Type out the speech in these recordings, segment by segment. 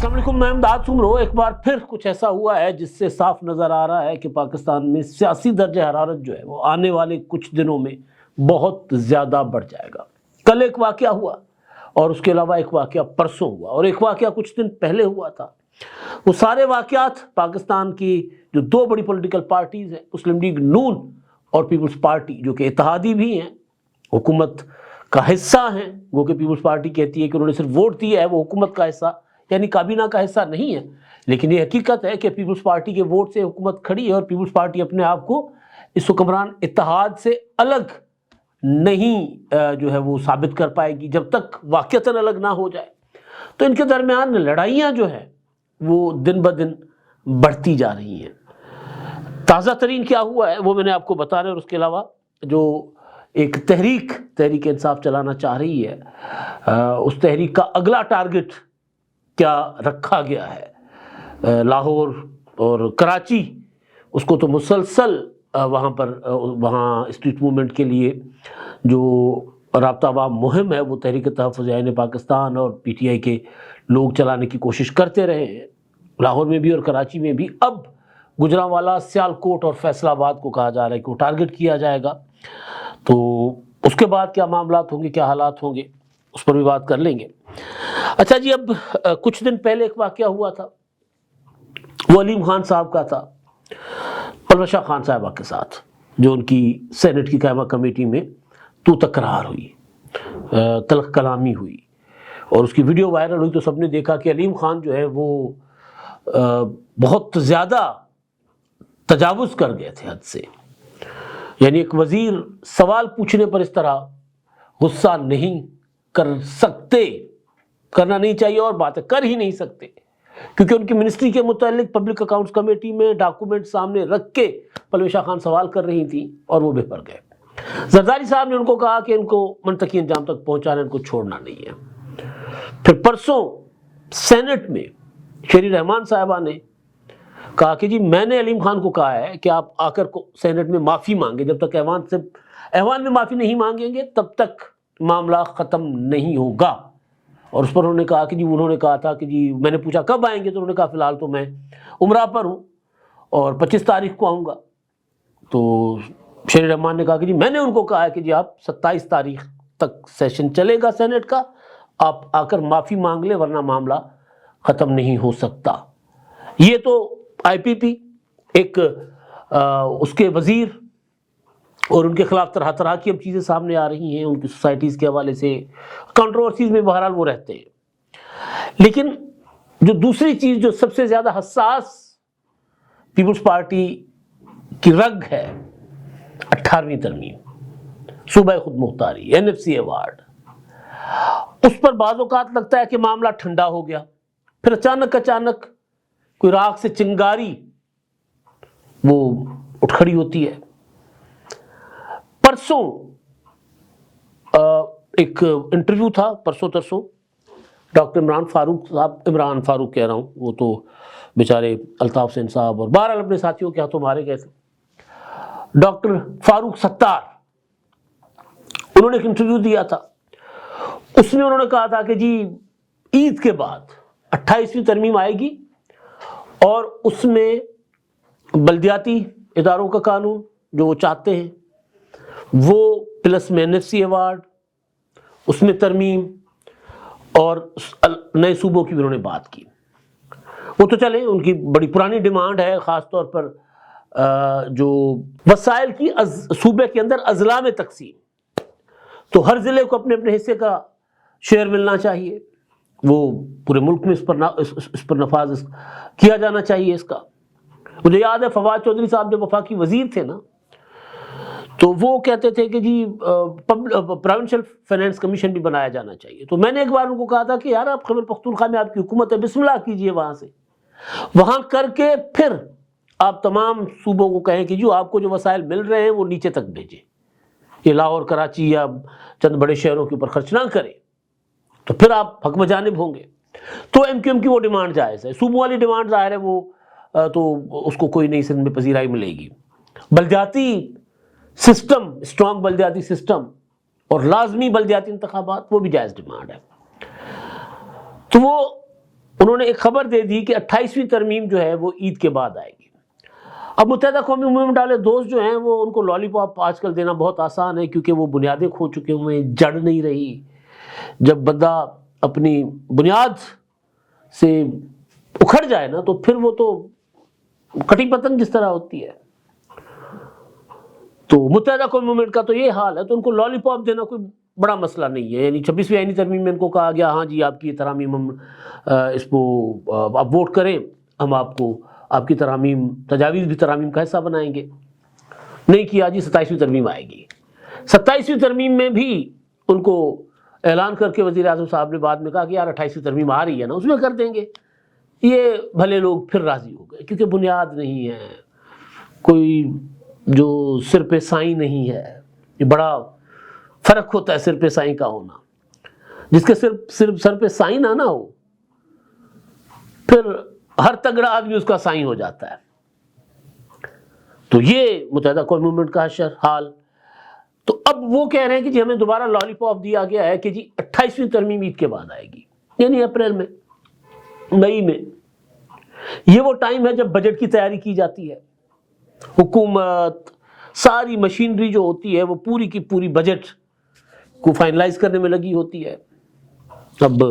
السلام علیکم، میں امداد سمرو۔ ایک بار پھر کچھ ایسا ہوا ہے جس سے صاف نظر آ رہا ہے کہ پاکستان میں سیاسی درجہ حرارت جو ہے وہ آنے والے کچھ دنوں میں بہت زیادہ بڑھ جائے گا۔ کل ایک واقعہ ہوا اور اس کے علاوہ ایک واقعہ پرسوں ہوا اور ایک واقعہ کچھ دن پہلے ہوا تھا۔ وہ سارے واقعات پاکستان کی جو دو بڑی پولیٹیکل پارٹیز ہیں، مسلم لیگ نون اور پیپلز پارٹی، جو کہ اتحادی بھی ہیں، حکومت کا حصہ ہیں، وہ کہ پیپلز پارٹی کہتی ہے کہ انہوں نے صرف ووٹ دیا ہے، وہ حکومت کا حصہ یعنی کابینہ کا حصہ نہیں ہے، لیکن یہ حقیقت ہے کہ پیپلز پارٹی کے ووٹ سے حکومت کھڑی ہے اور پیپلز پارٹی اپنے آپ کو اس حکمران اتحاد سے الگ نہیں جو ہے وہ ثابت کر پائے گی جب تک واقعتاً الگ نہ ہو جائے۔ تو ان کے درمیان لڑائیاں جو ہیں وہ دن بدن بڑھتی جا رہی ہیں۔ تازہ ترین کیا ہوا ہے وہ میں نے آپ کو بتانا ہے، اور اس کے علاوہ جو ایک تحریک انصاف چلانا چاہ رہی ہے، اس تحریک کا اگلا ٹارگٹ کیا رکھا گیا ہے۔ لاہور اور کراچی، اس کو تو مسلسل وہاں اسٹریٹ موومنٹ کے لیے جو رابطہ عوام مہم ہے وہ تحریک تحفظ آئین پاکستان اور پی ٹی آئی کے لوگ چلانے کی کوشش کرتے رہے ہیں، لاہور میں بھی اور کراچی میں بھی۔ اب گجرانوالہ، سیالکوٹ اور فیصل آباد کو کہا جا رہا ہے کہ وہ ٹارگٹ کیا جائے گا۔ تو اس کے بعد کیا معاملات ہوں گے، کیا حالات ہوں گے، اس پر بھی بات کر لیں گے۔ اچھا جی، اب کچھ دن پہلے ایک واقعہ ہوا تھا، وہ علیم خان صاحب کا تھا پلوشہ خان صاحبہ کے ساتھ، جو ان کی سینٹ کی قائمہ کمیٹی میں تو تکرار ہوئی، تلخ کلامی ہوئی اور اس کی ویڈیو وائرل ہوئی۔ تو سب نے دیکھا کہ علیم خان جو ہے وہ بہت زیادہ تجاوز کر گئے تھے حد سے، یعنی ایک وزیر سوال پوچھنے پر اس طرح غصہ نہیں کر سکتے، کرنا نہیں چاہیے اور باتیں کر ہی نہیں سکتے، کیونکہ ان کی منسٹری کے متعلق پبلک اکاؤنٹس کمیٹی میں ڈاکومنٹ سامنے رکھ کے پلوشہ خان سوال کر رہی تھی اور وہ بے پر گئے۔ زرداری صاحب نے ان کو کہا کہ ان کو منطقی انجام تک پہنچانا، ان کو چھوڑنا نہیں ہے۔ پھر پرسوں سینٹ میں شیری رحمان صاحبہ نے کہا کہ جی میں نے علیم خان کو کہا ہے کہ آپ آ کر سینٹ میں معافی مانگیں، جب تک ایوان میں معافی نہیں مانگیں گے تب تک معاملہ ختم نہیں ہوگا۔ اور اس پر انہوں نے کہا کہ جی، انہوں نے کہا تھا کہ جی، میں نے پوچھا کب آئیں گے تو انہوں نے کہا فی الحال تو میں عمرہ پر ہوں اور 25 تاریخ کو آؤں گا۔ تو شیری رحمان نے کہا کہ جی میں نے ان کو کہا ہے کہ جی آپ 27 تاریخ تک سیشن چلے گا سینٹ کا، آپ آ کر معافی مانگ لیں ورنہ معاملہ ختم نہیں ہو سکتا۔ یہ تو آئی پی پی ایک اس کے وزیر اور ان کے خلاف طرح طرح کی اب چیزیں سامنے آ رہی ہیں، ان کی سوسائٹیز کے حوالے سے کنٹروورسیز میں بہرحال وہ رہتے ہیں۔ لیکن جو دوسری چیز جو سب سے زیادہ حساس پیپلز پارٹی کی رگ ہے، 18ویں ترمیم، صوبہ خود مختاری، NFC ایوارڈ، اس پر بعض اوقات لگتا ہے کہ معاملہ ٹھنڈا ہو گیا، پھر اچانک کوئی راکھ سے چنگاری وہ اٹھ کھڑی ہوتی ہے۔ پرسوں ایک انٹرویو تھا، پرسوں ڈاکٹر عمران فاروق کہہ رہا ہوں، وہ تو بیچارے الطاف حسین صاحب اور بہرحال اپنے ساتھیوں کے ہاتھوں مارے گئے تھے، ڈاکٹر فاروق ستار، انہوں نے ایک انٹرویو دیا تھا۔ اس میں انہوں نے کہا تھا کہ جی عید کے بعد 28ویں ترمیم آئے گی اور اس میں بلدیاتی اداروں کا قانون جو وہ چاہتے ہیں وہ، پلس میں NFC ایوارڈ، اس میں ترمیم اور نئے صوبوں کی بھی انہوں نے بات کی۔ وہ تو چلیں، ان کی بڑی پرانی ڈیمانڈ ہے، خاص طور پر جو وسائل کی صوبے کے اندر اضلاع میں تقسیم، تو ہر ضلع کو اپنے اپنے حصے کا شیئر ملنا چاہیے، وہ پورے ملک میں اس پر نفاذ کیا جانا چاہیے اس کا۔ مجھے یاد ہے فواد چودھری صاحب جب وفاقی وزیر تھے نا، تو وہ کہتے تھے کہ جی پروونشل فائنینس کمیشن بھی بنایا جانا چاہیے۔ تو میں نے ایک بار ان کو کہا تھا کہ یار آپ خیبر پختونخوا میں آپ کی حکومت ہے، بسم اللہ کیجئے وہاں کر کے پھر آپ تمام صوبوں کو کہیں کہ جو آپ کو جو وسائل مل رہے ہیں وہ نیچے تک بھیجیں، یہ لاہور، کراچی یا چند بڑے شہروں کے اوپر خرچ نہ کریں، تو پھر آپ حق بجانب ہوں گے۔ تو MQM کی وہ ڈیمانڈ جائز ہے، صوبوں والی ڈیمانڈ ظاہر ہے وہ تو اس کو کوئی نہیں سندھ میں پذیرائی ملے گی۔ بلدیاتی سسٹم، اسٹرانگ بلدیاتی سسٹم اور لازمی بلدیاتی انتخابات، وہ بھی جائز ڈیمانڈ ہے۔ تو وہ انہوں نے ایک خبر دے دی کہ 28ویں ترمیم جو ہے وہ عید کے بعد آئے گی۔ اب متحدہ قومی موومنٹ والے دوست جو ہیں وہ ان کو لالی پاپ آج کل دینا بہت آسان ہے، کیونکہ وہ بنیادیں کھو چکے ہوئے ہیں، جڑ نہیں رہی۔ جب بندہ اپنی بنیاد سے اکھڑ جائے نا تو پھر وہ تو کٹی پتنگ جس طرح ہوتی ہے۔ تو متحدہ قومی موومنٹ کا تو یہ حال ہے، تو ان کو لالی پاپ دینا کوئی بڑا مسئلہ نہیں ہے۔ یعنی 26ویں آئینی ترمیم میں ان کو کہا گیا ہاں جی آپ کی ترامیم ہم اس کو آپ ووٹ کریں، ہم آپ کو آپ کی ترامیم تجاویز بھی ترامیم کا حصہ بنائیں گے۔ نہیں کیا جی، 27ویں ترمیم آئے گی۔ 27ویں ترمیم میں بھی ان کو اعلان کر کے وزیر اعظم صاحب نے بعد میں کہا کہ یار 28ویں ترمیم آ رہی ہے نا، اس میں کر دیں گے۔ یہ بھلے لوگ پھر راضی ہو گئے، کیونکہ بنیاد نہیں ہے، کوئی جو سر پہ سائیں نہیں ہے۔ یہ بڑا فرق ہوتا ہے سر پہ سائیں کا ہونا۔ جس کے صرف سر پہ سائیں نہ ہو، پھر ہر تگڑا آدمی اس کا سائیں ہو جاتا ہے۔ تو یہ متحدہ قومی موومنٹ کا حال۔ تو اب وہ کہہ رہے ہیں کہ جی ہمیں دوبارہ لالی پاپ دیا گیا ہے کہ جی 28ویں ترمیم عید کے بعد آئے گی، یعنی اپریل میں، مئی میں۔ یہ وہ ٹائم ہے جب بجٹ کی تیاری کی جاتی ہے، حکومت ساری مشینری جو ہوتی ہے وہ پوری کی پوری بجٹ کو فائنلائز کرنے میں لگی ہوتی ہے۔ اب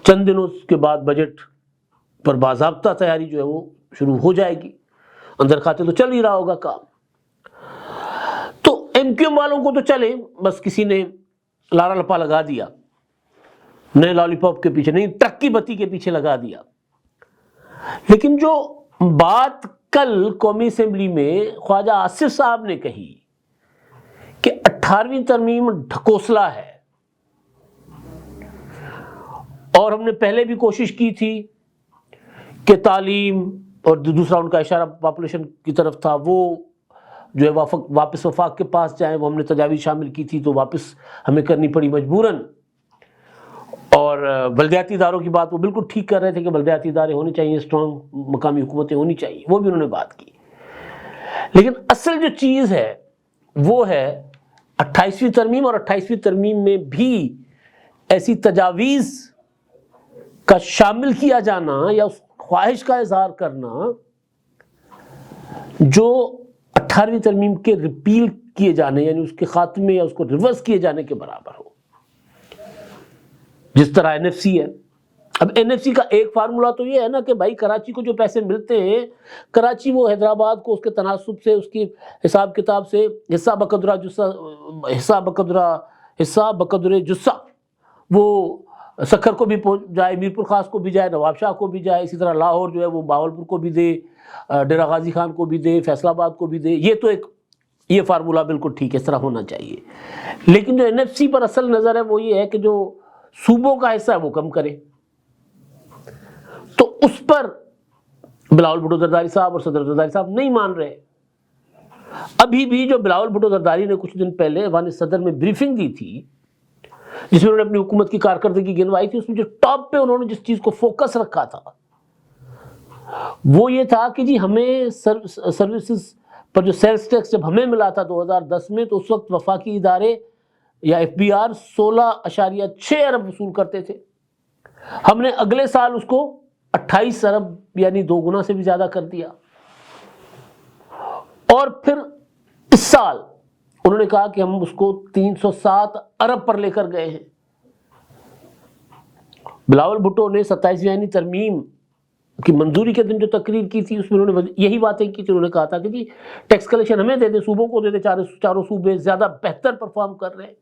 چند دنوں کے بعد بجٹ پر باضابطہ تیاری جو ہے وہ شروع ہو جائے گی، اندر کھاتے تو چل ہی رہا ہوگا کام۔ تو ایم کیو ایم والوں کو تو چلے، بس کسی نے لارا لپا لگا دیا، نئے لالی پاپ کے پیچھے، نہیں ٹرک کی بتی کے پیچھے لگا دیا۔ لیکن جو بات کل قومی اسمبلی میں خواجہ آصف صاحب نے کہی کہ 18ویں ترمیم ڈھکوسلا ہے، اور ہم نے پہلے بھی کوشش کی تھی کہ تعلیم، اور دوسرا ان کا اشارہ پاپولیشن کی طرف تھا، وہ جو ہے واپس وفاق کے پاس جائیں، وہ ہم نے تجاویز شامل کی تھی تو واپس ہمیں کرنی پڑی مجبوراً۔ اور بلدیاتی اداروں کی بات وہ بالکل ٹھیک کر رہے تھے کہ بلدیاتی ادارے ہونے چاہیے، اسٹرانگ مقامی حکومتیں ہونی چاہیے، وہ بھی انہوں نے بات کی۔ لیکن اصل جو چیز ہے وہ ہے 28ویں ترمیم، اور 28ویں ترمیم میں بھی ایسی تجاویز کا شامل کیا جانا یا اس خواہش کا اظہار کرنا جو 18ویں ترمیم کے ریپیل کیے جانے، یعنی اس کے خاتمے یا اس کو ریورس کیے جانے کے برابر ہو، جس طرح این ایف سی ہے۔ اب این ایف سی کا ایک فارمولا تو یہ ہے نا کہ بھائی کراچی کو جو پیسے ملتے ہیں، کراچی وہ حیدرآباد کو اس کے تناسب سے، اس کی حساب کتاب سے حصہ بقدر جسہ وہ سکھر کو بھی جائے، میرپور خاص کو بھی جائے، نواب شاہ کو بھی جائے، اسی طرح لاہور جو ہے وہ باولپور کو بھی دے، ڈیرہ غازی خان کو بھی دے، فیصل آباد کو بھی دے۔ یہ تو ایک یہ فارمولا بالکل ٹھیک ہے، اس طرح ہونا چاہیے۔ لیکن جو این ایف سی پر اصل نظر ہے وہ یہ ہے کہ جو صوبوں کا حصہ ہے وہ کم کرے۔ تو اس پر بلاول بھٹو زرداری صاحب اور صدر زرداری صاحب نہیں مان رہے۔ ابھی بھی جو بلاول بھٹو زرداری نے کچھ دن پہلے ایوان صدر میں بریفنگ دی تھی، جس میں انہوں نے اپنی حکومت کی کارکردگی گنوائی تھی، اس میں جو ٹاپ پہ انہوں نے جس چیز کو فوکس رکھا تھا وہ یہ تھا کہ جی ہمیں سروسز پر جو سیلز ٹیکس جب ہمیں ملا تھا 2010 میں، تو اس وقت وفاقی ادارے یا ایف بی آر 16.6 ارب وصول کرتے تھے۔ ہم نے اگلے سال اس کو 28 ارب یعنی 2 گنا سے بھی زیادہ کر دیا، اور پھر اس سال انہوں نے کہا کہ ہم اس کو 307 ارب پر لے کر گئے ہیں۔ بلاول بھٹو نے 27ویں آئینی ترمیم کی منظوری کے دن جو تقریر کی تھی، اس میں انہوں نے یہی باتیں کی تھی۔ انہوں نے کہا تھا کہ جی ٹیکس کلیکشن ہمیں دے دیں، صوبوں کو دے دیں، چاروں صوبے زیادہ بہتر پرفارم کر رہے ہیں۔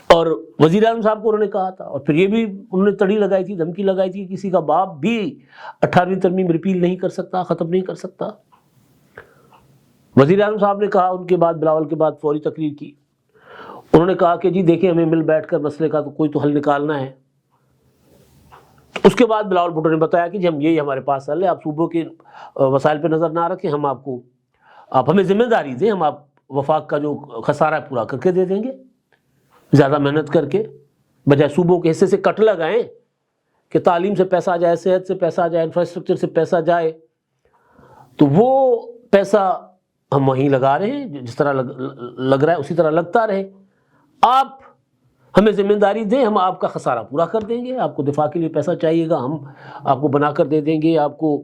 اور وزیر اعظم صاحب کو انہوں نے کہا تھا، اور پھر یہ بھی انہوں نے تڑی لگائی تھی، دھمکی لگائی تھی، کسی کا باپ بھی 18ویں ترمیم ریپیل نہیں کر سکتا، ختم نہیں کر سکتا۔ وزیر اعظم صاحب نے کہا ان کے بعد، بلاول کے بعد فوری تقریر کی، انہوں نے کہا کہ جی دیکھیں ہمیں مل بیٹھ کر مسئلے کا تو کوئی تو حل نکالنا ہے۔ اس کے بعد بلاول بھٹو نے بتایا کہ جی ہم یہی ہمارے پاس حل ہے، آپ صوبوں کے وسائل پہ نظر نہ رکھیں، ہم آپ ہمیں ذمہ داری دیں، ہم آپ وفاق کا جو خسارہ ہے پورا کر کے دے دیں گے، زیادہ محنت کر کے، بجائے صوبوں کے حصے سے کٹ لگائیں کہ تعلیم سے پیسہ جائے، صحت سے پیسہ جائے، انفراسٹرکچر سے پیسہ جائے، تو وہ پیسہ ہم وہیں لگا رہے ہیں، جس طرح لگ رہا ہے اسی طرح لگتا رہے۔ آپ ہمیں ذمہ داری دیں، ہم آپ کا خسارہ پورا کر دیں گے، آپ کو دفاع کے لیے پیسہ چاہیے گا ہم آپ کو بنا کر دے دیں گے، آپ کو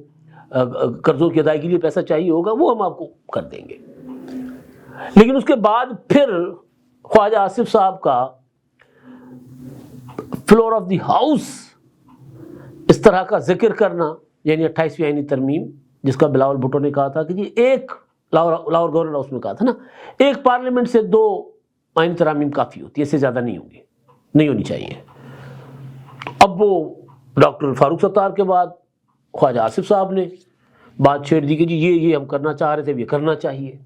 قرضوں کی ادائیگی کے لیے پیسہ چاہیے ہوگا وہ ہم آپ کو کر دیں گے۔ لیکن اس کے بعد پھر خواجہ آصف صاحب کا فلور آف دی ہاؤس اس طرح کا ذکر کرنا، یعنی 28ویں آئینی ترمیم جس کا بلاول بھٹو نے کہا تھا کہ جی ایک لاہور گورنر ہاؤس میں کہا تھا نا، ایک پارلیمنٹ سے 2 آئینی ترامیم کافی ہوتی ہے، اس سے زیادہ نہیں ہوں گی، نہیں ہونی چاہیے۔ اب وہ ڈاکٹر فاروق ستار کے بعد خواجہ آصف صاحب نے بات چھیڑ دی کہ جی یہ ہم کرنا چاہ رہے تھے، یہ کرنا چاہیے،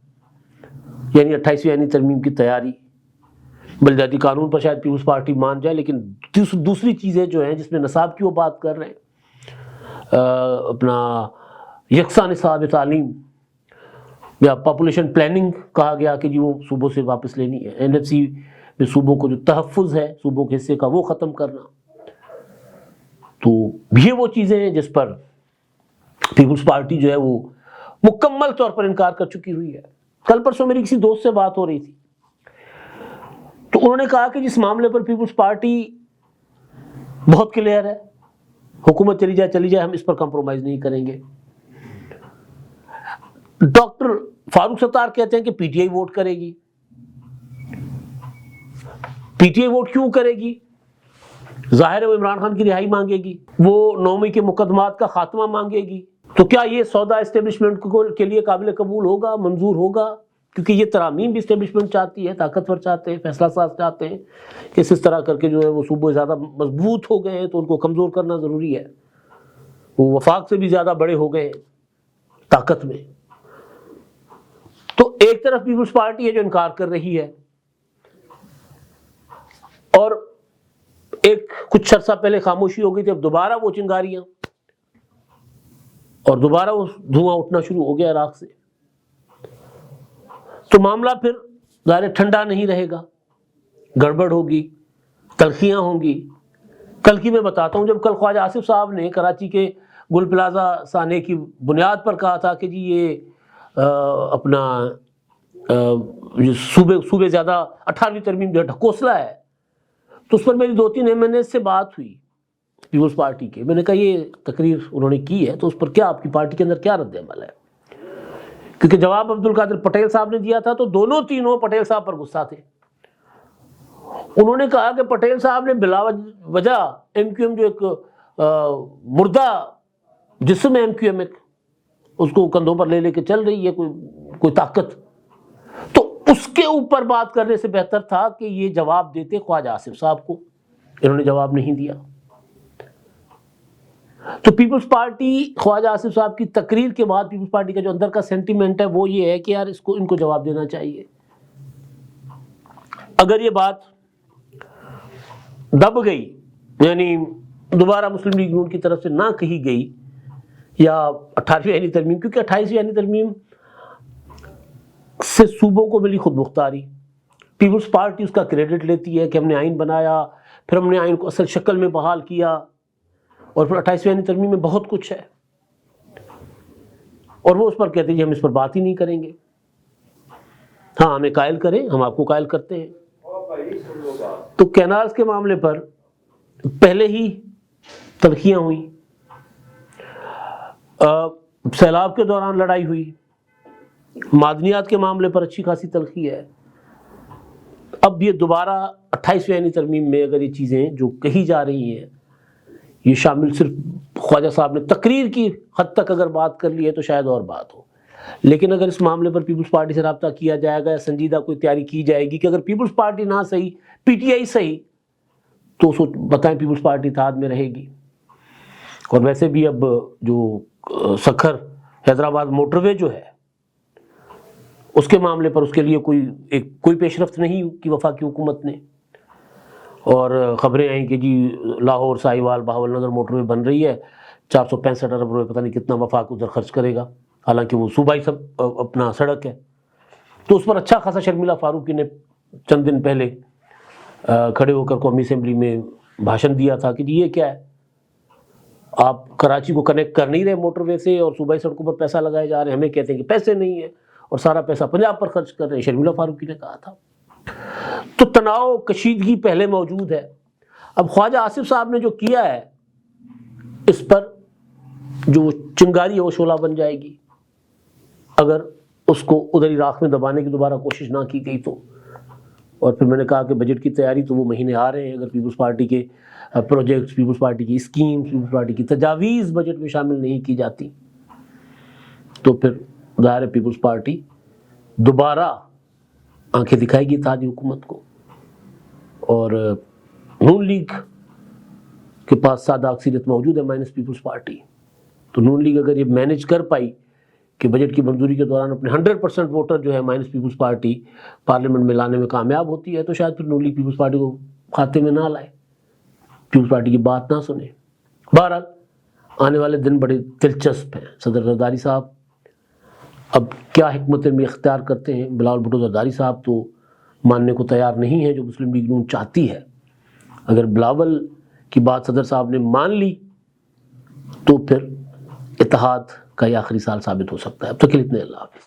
یعنی 28ویں آئینی ترمیم کی تیاری۔ بلدیاتی قانون پر شاید پیپلز پارٹی مان جائے، لیکن دوسری چیزیں جو ہیں جس میں نصاب کی وہ بات کر رہے ہیں، اپنا یکساں نصاب تعلیم یا پاپولیشن پلاننگ کہا گیا کہ جی وہ صوبوں سے واپس لینی ہے، این ایف سی میں صوبوں کو جو تحفظ ہے صوبوں کے حصے کا وہ ختم کرنا۔ تو یہ وہ چیزیں ہیں جس پر پیپلز پارٹی جو ہے وہ مکمل طور پر انکار کر چکی ہوئی ہے۔ کل پرسوں میری کسی دوست سے بات ہو رہی تھی تو انہوں نے کہا کہ جس معاملے پر پیپلز پارٹی بہت کلیئر ہے، حکومت چلی جائے ہم اس پر کمپرومائز نہیں کریں گے۔ ڈاکٹر فاروق ستار کہتے ہیں کہ پی ٹی آئی ووٹ کرے گی۔ پی ٹی آئی ووٹ کیوں کرے گی؟ ظاہر ہے وہ عمران خان کی رہائی مانگے گی، وہ 9 کے مقدمات کا خاتمہ مانگے گی۔ تو کیا یہ سودا اسٹیبلشمنٹ کے لیے قابل قبول ہوگا، منظور ہوگا؟ کیونکہ یہ ترامیم بھی اسٹیبلشمنٹ چاہتی ہے، طاقتور چاہتے ہیں، فیصلہ ساز چاہتے ہیں کہ اس طرح کر کے جو ہے وہ صوبے زیادہ مضبوط ہو گئے ہیں تو ان کو کمزور کرنا ضروری ہے، وہ وفاق سے بھی زیادہ بڑے ہو گئے ہیں طاقت میں۔ تو ایک طرف پیپلز پارٹی ہے جو انکار کر رہی ہے، اور ایک کچھ عرصہ پہلے خاموشی ہو گئی تھی، اب دوبارہ وہ چنگاریاں اور دوبارہ وہ دھواں اٹھنا شروع ہو گیا عراق سے۔ تو معاملہ پھر ظاہر ٹھنڈا نہیں رہے گا، گڑبڑ ہوگی، تلخیاں ہوں گی۔ کل کی میں بتاتا ہوں، جب کل خواجہ آصف صاحب نے کراچی کے گل پلازا سانے کی بنیاد پر کہا تھا کہ جی یہ اپنا صوبے زیادہ 18ویں ترمیم جو ڈھکوسلا ہے، تو اس پر میری 2-3 ایم این اے سے بات ہوئی پیپلز پارٹی کے۔ میں نے کہا یہ تقریر انہوں نے کی ہے تو اس پر کیا آپ کی پارٹی کے اندر کیا رد عمل ہے؟ کیونکہ جواب عبدالقادر پٹیل صاحب نے دیا تھا تو دونوں تینوں پٹیل صاحب پر غصہ تھے۔ انہوں نے کہا کہ پٹیل صاحب نے بلا وجہ ایم کیو ایم جو ایک مردہ جسم ہے ایم کیو ایم، اس کو کندھوں پر لے کے چل رہی ہے کوئی طاقت، تو اس کے اوپر بات کرنے سے بہتر تھا کہ یہ جواب دیتے خواجہ آصف صاحب کو۔ انہوں نے جواب نہیں دیا۔ تو پیپلز پارٹی خواجہ آصف صاحب کی تقریر کے بعد پیپلز پارٹی کا جو اندر کا سینٹیمنٹ ہے وہ یہ ہے کہ یار ان کو جواب دینا چاہیے۔ اگر یہ بات دب گئی، یعنی دوبارہ مسلم لیگ نون کی طرف سے نہ کہی گئی، یا 18ویں آئینی ترمیم، کیونکہ 28ویں آئینی ترمیم سے صوبوں کو ملی خود مختاری، پیپلز پارٹی اس کا کریڈٹ لیتی ہے کہ ہم نے آئین بنایا، پھر ہم نے آئین کو اصل شکل میں بحال کیا، اور پھر 28ویں آئینی ترمیم میں بہت کچھ ہے، اور وہ اس پر کہتے ہیں ہم اس پر بات ہی نہیں کریں گے۔ ہاں ہمیں قائل کریں، ہم آپ کو قائل کرتے ہیں۔ تو کینالز کے معاملے پر پہلے ہی تلخیاں ہوئی، سیلاب کے دوران لڑائی ہوئی، معدنیات کے معاملے پر اچھی خاصی تلخی ہے۔ اب یہ دوبارہ 28ویں آئینی ترمیم میں اگر یہ چیزیں جو کہی جا رہی ہیں یہ شامل صرف خواجہ صاحب نے تقریر کی حد تک اگر بات کر لی ہے تو شاید اور بات ہو، لیکن اگر اس معاملے پر پیپلز پارٹی سے رابطہ کیا جائے گا یا سنجیدہ کوئی تیاری کی جائے گی کہ اگر پیپلز پارٹی نہ صحیح پی ٹی آئی صحیح تو اس کو بتائیں پیپلز پارٹی اتحاد میں رہے گی۔ اور ویسے بھی اب جو سکھر حیدرآباد موٹر وے جو ہے اس کے معاملے پر اس کے لیے کوئی پیش رفت نہیں کی وفاقی حکومت نے، اور خبریں آئیں کہ جی لاہور ساہیوال بہاول نگر موٹر وے بن رہی ہے، 465 ارب روپے پتہ نہیں کتنا وفاق ادھر خرچ کرے گا، حالانکہ وہ صوبائی اپنا سڑک ہے۔ تو اس پر اچھا خاصا شرمیلا فاروقی نے چند دن پہلے کھڑے ہو کر قومی اسمبلی میں بھاشن دیا تھا کہ جی یہ کیا ہے، آپ کراچی کو کنیکٹ کر نہیں رہے موٹر وے سے اور صوبائی سڑکوں پر پیسہ لگائے جا رہے ہیں، ہمیں کہتے ہیں کہ پیسے نہیں ہیں اور سارا پیسہ پنجاب پر خرچ کر رہے ہیں، شرمیلا فاروقی نے کہا تھا۔ تو تناؤ کشیدگی پہلے موجود ہے. اب خواجہ آصف صاحب نے جو کیا ہے اس پر جو چنگاری ہے وہ شعلہ بن جائے گی اگر اس کو ادھر راکھ میں دبانے کی دوبارہ کوشش نہ کی گئی تو. اور پھر میں نے کہا کہ بجٹ کی تیاری تو وہ مہینے آ رہے ہیں, اگر پیپلز پارٹی کے پروجیکٹس, پیپلز پارٹی کی اسکیمز, پیپلز پارٹی کی تجاویز بجٹ میں شامل نہیں کی جاتی تو پھر ظاہر ہے پیپلز پارٹی دوبارہ آنکھیں دکھائے گی اتحادی حکومت کو. اور نون لیگ کے پاس سادہ اکثریت موجود ہے مائنس پیپلز پارٹی, تو نون لیگ اگر یہ مینج کر پائی کہ بجٹ کی منظوری کے دوران اپنے 100% ووٹر جو ہے مائنس پیپلز پارٹی پارلیمنٹ میں لانے میں کامیاب ہوتی ہے تو شاید پھر نون لیگ پیپلز پارٹی کو کھاتے میں نہ لائے, پیپلز پارٹی کی بات نہ سنے. بہرحال آنے والے دن بڑے دلچسپ ہیں. صدر زرداری صاحب اب کیا حکمت عملی اختیار کرتے ہیں؟ بلاول بھٹو زرداری صاحب تو ماننے کو تیار نہیں ہیں جو مسلم لیگ نون چاہتی ہے. اگر بلاول کی بات صدر صاحب نے مان لی تو پھر اتحاد کا یہ آخری سال ثابت ہو سکتا ہے. اب تک کے لیے اتنے, اللہ حافظ.